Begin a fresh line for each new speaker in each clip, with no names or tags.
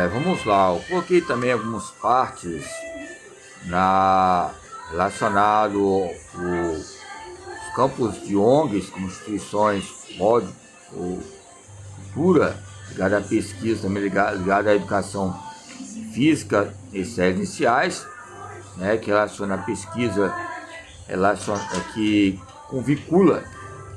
Vamos lá, eu coloquei também algumas partes relacionado os campos de ONGs, como instituições, módulo, ou cultura, ligada à pesquisa, também ligada à educação física e séries iniciais, né, que relaciona a pesquisa, que convicula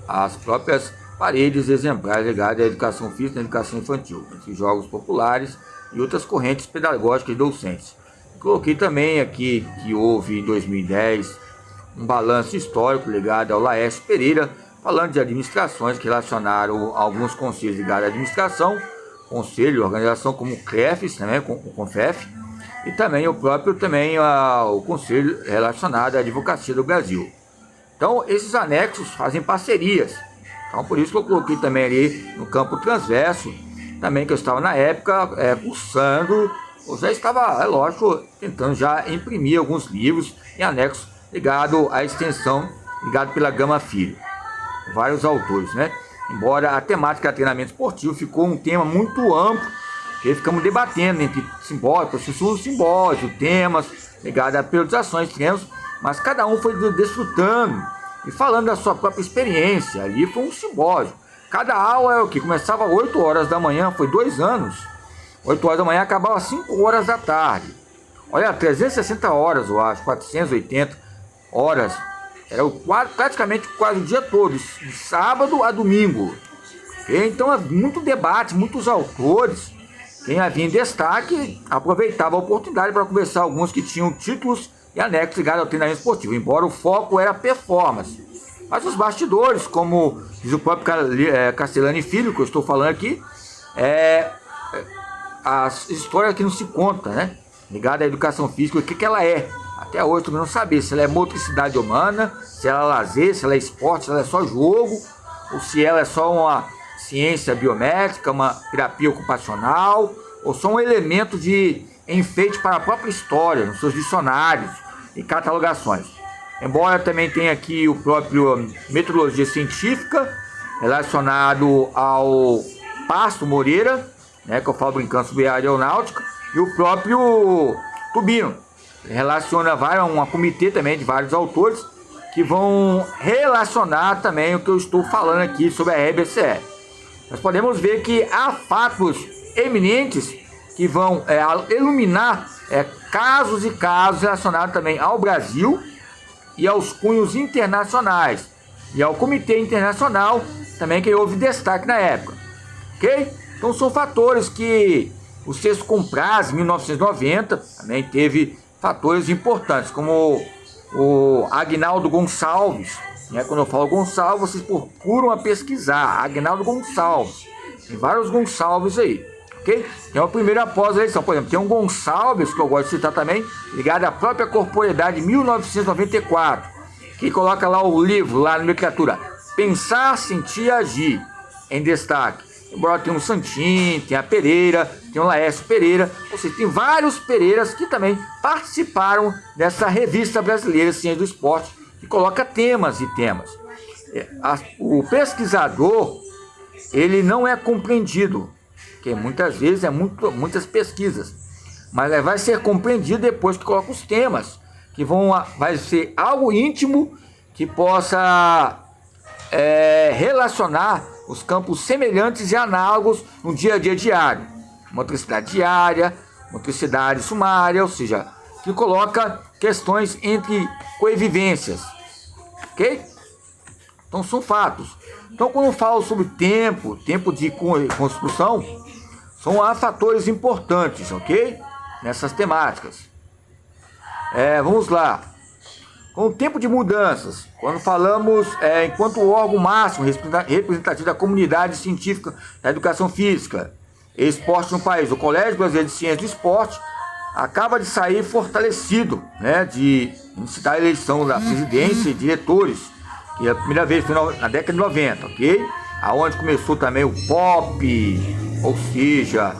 as próprias paredes exemplares ligadas à educação física e à educação infantil, entre jogos populares e outras correntes pedagógicas e docentes. Coloquei também aqui que houve em 2010 um balanço histórico ligado ao Laércio Pereira, falando de administrações que relacionaram alguns conselhos ligados à administração, conselho, organização como o CREFES, também, o CONFEF, e também o próprio o conselho relacionado à advocacia do Brasil. Então, esses anexos fazem parcerias. Então, por isso que eu coloquei também ali no campo transverso, também que eu estava na época cursando, ou já estava, lógico, tentando já imprimir alguns livros em anexos ligado à extensão, ligado pela Gama Filho, vários autores, né? Embora a temática treinamento esportivo ficou um tema muito amplo, que ficamos debatendo entre simbólicos, simbólicos, temas ligados a periodizações, treinos, mas cada um foi desfrutando e falando da sua própria experiência. Ali foi um simbólico. Cada aula é o que? Começava às 8 horas da manhã, foi 2 anos. 8 horas da manhã, acabava às 5 horas da tarde. Olha, 360 horas, eu acho, 480 horas. Era praticamente quase o dia todo, de sábado a domingo. Okay? Então, muito debate, muitos autores. Quem havia em destaque aproveitava a oportunidade para conversar alguns que tinham títulos e anexos ligados ao treinamento esportivo, embora o foco era performance. Mas os bastidores, como diz o próprio Castellani Filho, que eu estou falando aqui, as histórias que não se contam, né? Ligada à educação física, o que ela é. Até hoje também não saber se ela é motricidade humana, se ela é lazer, se ela é esporte, se ela é só jogo, ou se ela é só uma ciência biomédica, uma terapia ocupacional, ou só um elemento de enfeite para a própria história, nos seus dicionários e catalogações. Embora também tenha aqui o próprio metodologia científica, relacionado ao Pasto Moreira, né, que eu falo brincando sobre a aeronáutica, e o próprio Tubino. Relaciona um comitê também de vários autores que vão relacionar também o que eu estou falando aqui sobre a RBCE. Nós podemos ver que há fatos eminentes que vão iluminar casos e casos relacionados também ao Brasil e aos cunhos internacionais e ao Comitê Internacional também, que houve destaque na época, ok? Então são fatores que o Sexto Compras, em 1990, também teve fatores importantes, como o Agnaldo Gonçalves, né? Quando eu falo Gonçalves, vocês procuram a pesquisar, Agnaldo Gonçalves, tem vários Gonçalves aí, ok? Tem a primeira pós-eleição, por exemplo, tem um Gonçalves, que eu gosto de citar também, ligado à própria corporeidade de 1994, que coloca lá o livro, lá na literatura, Pensar, Sentir e Agir, em destaque. Embora tenha um Santin, tem a Pereira, tem o Laércio Pereira, ou seja, tem vários Pereiras que também participaram dessa revista brasileira Ciência do Esporte, que coloca temas e temas. O pesquisador, ele não é compreendido, porque muitas vezes muitas pesquisas, mas vai ser compreendido depois que coloca os temas, que vai ser algo íntimo que possa relacionar os campos semelhantes e análogos no dia a dia diário. Motricidade diária, motricidade sumária, ou seja, que coloca questões entre coevivências, ok? Então são fatos. Então quando eu falo sobre tempo de construção, são fatores importantes, ok? Nessas temáticas. Vamos lá. Com o tempo de mudanças, quando falamos enquanto órgão máximo representativo da comunidade científica da educação física e esporte no país, o Colégio Brasileiro de Ciências do Esporte acaba de sair fortalecido, né, de citar a eleição da presidência e diretores, que a primeira vez foi na década de 90, ok? Aonde começou também o pop, ou seja,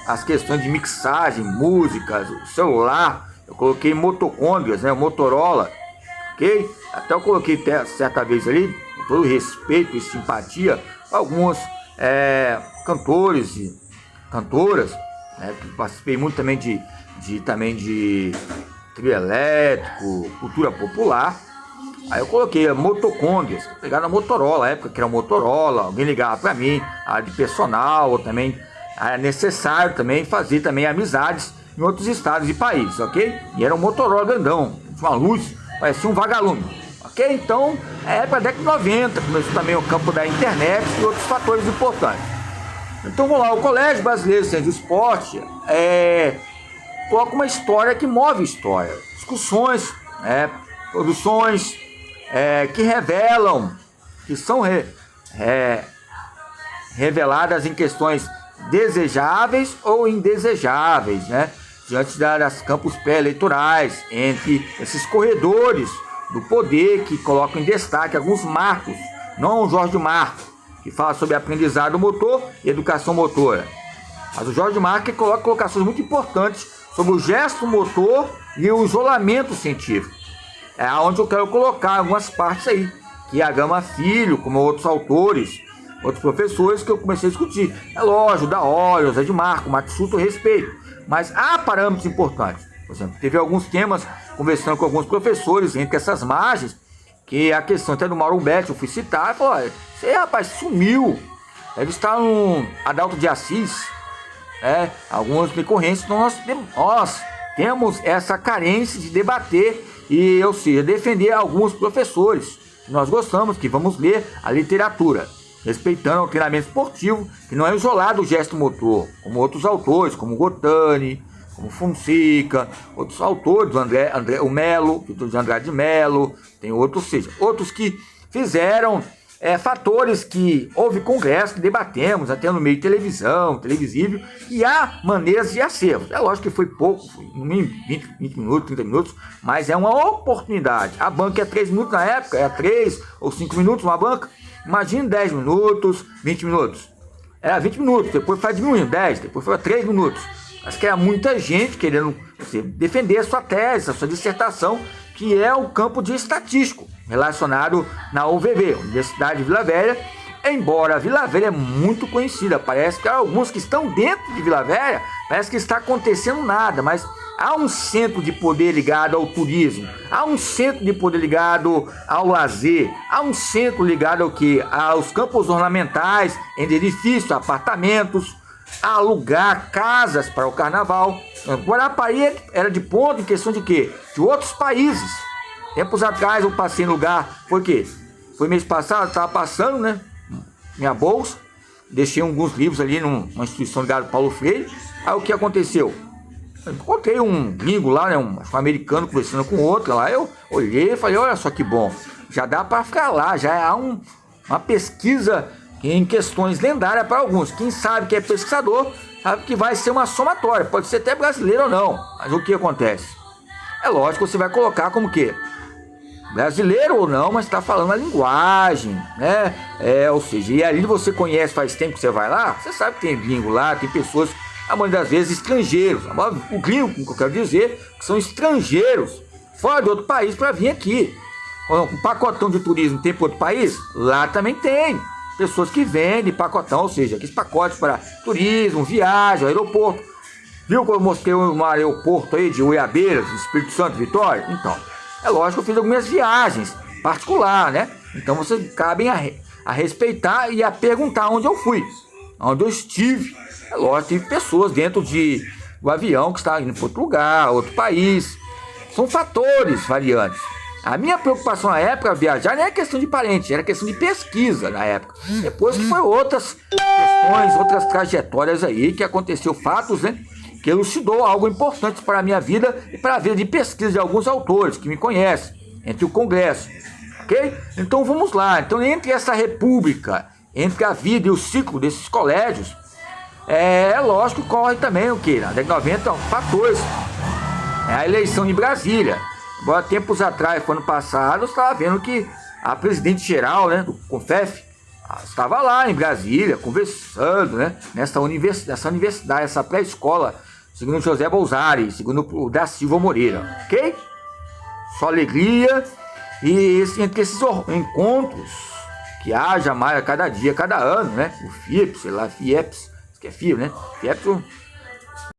as questões de mixagem, músicas, o celular. Eu coloquei motocôndrias, né, o Motorola, ok? Até eu coloquei certa vez ali, com todo respeito e simpatia, alguns cantores e cantoras né? Participei muito também de trio elétrico, cultura popular. Aí eu coloquei motocôndrias, pegar na Motorola, na época que era Motorola, alguém ligava para mim, a de personal, também era necessário também fazer também amizades em outros estados e países, ok? E era um Motorola grandão, tinha uma luz, parecia um vagalume, ok? Então, é época da década de 90, começou também o campo da internet e outros fatores importantes. Então vamos lá, o Colégio Brasileiro de Ciência do Esporte coloca uma história que move história, discussões, produções que revelam, que são reveladas em questões desejáveis ou indesejáveis, né? Diante das campos pré-eleitorais, entre esses corredores do poder que colocam em destaque alguns marcos, não o Jorge Marcos, que fala sobre aprendizado motor e educação motora, mas o Jorge Marcos que coloca colocações muito importantes sobre o gesto motor e o isolamento científico. É onde eu quero colocar algumas partes aí, que a Gama Filho, como outros autores, outros professores que eu comecei a discutir. É lógico, da Olho, Zé de Marco, Matsuto, eu respeito, mas há parâmetros importantes. Por exemplo, teve alguns temas, conversando com alguns professores, entre essas margens, que a questão até do Mauro Humberto, eu fui citar, e falou, você, rapaz, sumiu, deve estar no Adalto de Assis, algumas decorrências, então nós temos essa carência de debater e, ou seja, defender alguns professores. Nós gostamos, que vamos ler a literatura, respeitando o treinamento esportivo, que não é isolado o gesto motor, como outros autores, como Gotani, como Fonseca, outros autores, o Melo, Vitor de Andrade de Melo, tem outros, outros que fizeram fatores que houve congresso que debatemos, até no meio de televisão, televisível, e há maneiras de acervo. É lógico que foi pouco, foi no mínimo 20 minutos, 30 minutos, mas é uma oportunidade. A banca é 3 minutos na época, é 3 ou 5 minutos uma banca. Imagine 10 minutos, 20 minutos. Era 20 minutos, depois foi diminuindo, 10, depois foi 3 minutos. Acho que era muita gente querendo defender a sua tese, a sua dissertação, que é o campo de estatístico, relacionado na UVV, Universidade de Vila Velha. Embora Vila Velha é muito conhecida, parece que há alguns que estão dentro de Vila Velha, parece que está acontecendo nada, mas há um centro de poder ligado ao turismo, há um centro de poder ligado ao lazer, há um centro ligado ao quê? Aos campos ornamentais, em edifícios, apartamentos, alugar casas para o carnaval. Guarapari era de ponto em questão de quê? De outros países. Tempos atrás eu passei em lugar, foi o quê? Foi mês passado, estava passando, né? Minha bolsa, deixei alguns livros ali numa instituição ligada ao Paulo Freire. Aí o que aconteceu? Eu encontrei um gringo lá, né? Um americano conversando com outro lá. Eu olhei e falei, olha só que bom, já dá para ficar lá, já há uma pesquisa em questões lendárias para alguns. Quem sabe que é pesquisador, sabe que vai ser uma somatória, pode ser até brasileiro ou não, mas o que acontece? É lógico que você vai colocar como que brasileiro ou não, mas está falando a linguagem, né? Ou seja, e ali você conhece, faz tempo que você vai lá, você sabe que tem gringo lá, tem pessoas, a maioria das vezes estrangeiros. O gringo, que eu quero dizer, que são estrangeiros, fora de outro país para vir aqui. Um pacotão de turismo tem para outro país? Lá também tem. Pessoas que vendem pacotão, ou seja, aqueles pacotes para turismo, viagem, aeroporto. Viu que eu mostrei um aeroporto aí de Uiabeiras, Espírito Santo, Vitória? Então, é lógico que eu fiz algumas viagens particular, né? Então vocês cabem a respeitar e a perguntar onde eu fui, onde eu estive. É lógico, tive pessoas dentro do avião que estavam indo para outro lugar, outro país. São fatores variantes. A minha preocupação na época, viajar, não era questão de parente, era questão de pesquisa na época. Depois que foi outras questões, outras trajetórias aí, que aconteceu fatos, né? Que elucidou algo importante para a minha vida e para a vida de pesquisa de alguns autores que me conhecem, entre o Congresso, ok? Então vamos lá. Então, entre essa república, entre a vida e o ciclo desses colégios, é lógico que corre também o que? Na década de 90, fatores. A eleição em Brasília. Agora, tempos atrás, ano passado, eu estava vendo que a presidente-geral, né, do CONFEF, estava lá em Brasília, conversando, né, nessa universidade, essa pré-escola, segundo José Bolzari, segundo o da Silva Moreira, ok? Só alegria, e entre esses encontros, que haja mais a cada dia, cada ano, né, o FIEPS, sei lá, FIEPS, que é FIEPS, né, FIEPS